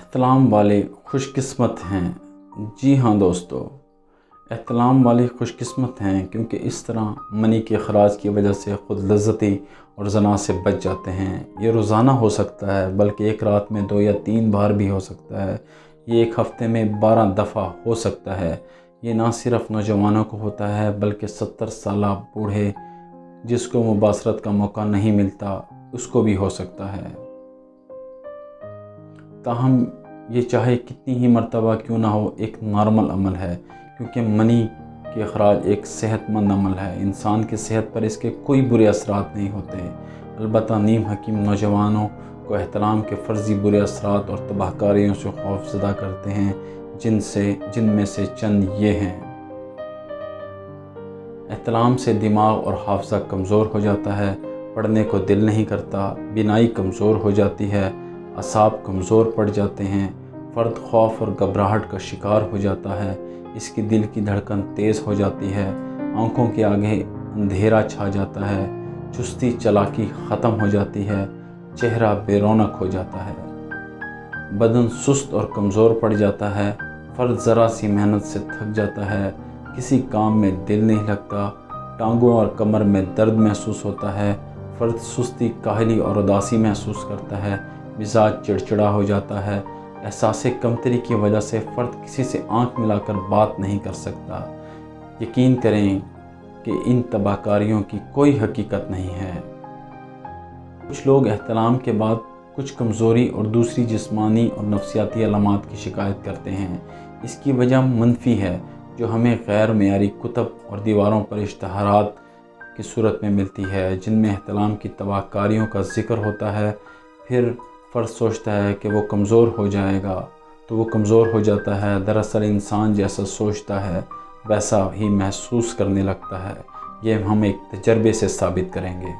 احتلام والے خوش قسمت ہیں۔ جی ہاں دوستو، احتلام والے خوش قسمت ہیں کیونکہ اس طرح منی کے اخراج کی وجہ سے خود لذتی اور زنا سے بچ جاتے ہیں۔ یہ روزانہ ہو سکتا ہے، بلکہ ایک رات میں 2 یا 3 بار بھی ہو سکتا ہے۔ یہ ایک ہفتے میں 12 دفعہ ہو سکتا ہے۔ یہ نہ صرف نوجوانوں کو ہوتا ہے بلکہ 70 سالہ بوڑھے جس کو مباشرت کا موقع نہیں ملتا اس کو بھی ہو سکتا ہے۔ تاہم یہ چاہے کتنی ہی مرتبہ کیوں نہ ہو ایک نارمل عمل ہے، کیونکہ منی کے اخراج ایک صحت مند عمل ہے۔ انسان کی صحت پر اس کے کوئی برے اثرات نہیں ہوتے، البتہ نیم حکیم نوجوانوں کو احتلام کے فرضی برے اثرات اور تباہ کاریوں سے خوف زدہ کرتے ہیں، جن میں سے چند یہ ہیں۔ احتلام سے دماغ اور حافظہ کمزور ہو جاتا ہے، پڑھنے کو دل نہیں کرتا، بینائی کمزور ہو جاتی ہے، اعصاب کمزور پڑ جاتے ہیں، فرد خوف اور گھبراہٹ کا شکار ہو جاتا ہے، اس کی دل کی دھڑکن تیز ہو جاتی ہے، آنکھوں کے آگے اندھیرا چھا جاتا ہے، چستی چالاکی ختم ہو جاتی ہے، چہرہ بے رونق ہو جاتا ہے، بدن سست اور کمزور پڑ جاتا ہے، فرد ذرا سی محنت سے تھک جاتا ہے، کسی کام میں دل نہیں لگتا، ٹانگوں اور کمر میں درد محسوس ہوتا ہے، فرد سستی، کاہلی اور اداسی محسوس کرتا ہے، مزاج چڑچڑا ہو جاتا ہے، احساس کمتری کی وجہ سے فرد کسی سے آنکھ ملا کر بات نہیں کر سکتا۔ یقین کریں کہ ان تباہ کاریوں کی کوئی حقیقت نہیں ہے۔ کچھ لوگ احتلام کے بعد کچھ کمزوری اور دوسری جسمانی اور نفسیاتی علامات کی شکایت کرتے ہیں۔ اس کی وجہ منفی ہے جو ہمیں غیر معیاری کتب اور دیواروں پر اشتہارات کی صورت میں ملتی ہے جن میں احتلام کی تباہ کاریوں کا ذکر ہوتا ہے۔ پھر فرد سوچتا ہے کہ وہ کمزور ہو جائے گا تو وہ کمزور ہو جاتا ہے۔ دراصل انسان جیسا سوچتا ہے ویسا ہی محسوس کرنے لگتا ہے۔ یہ ہم ایک تجربے سے ثابت کریں گے۔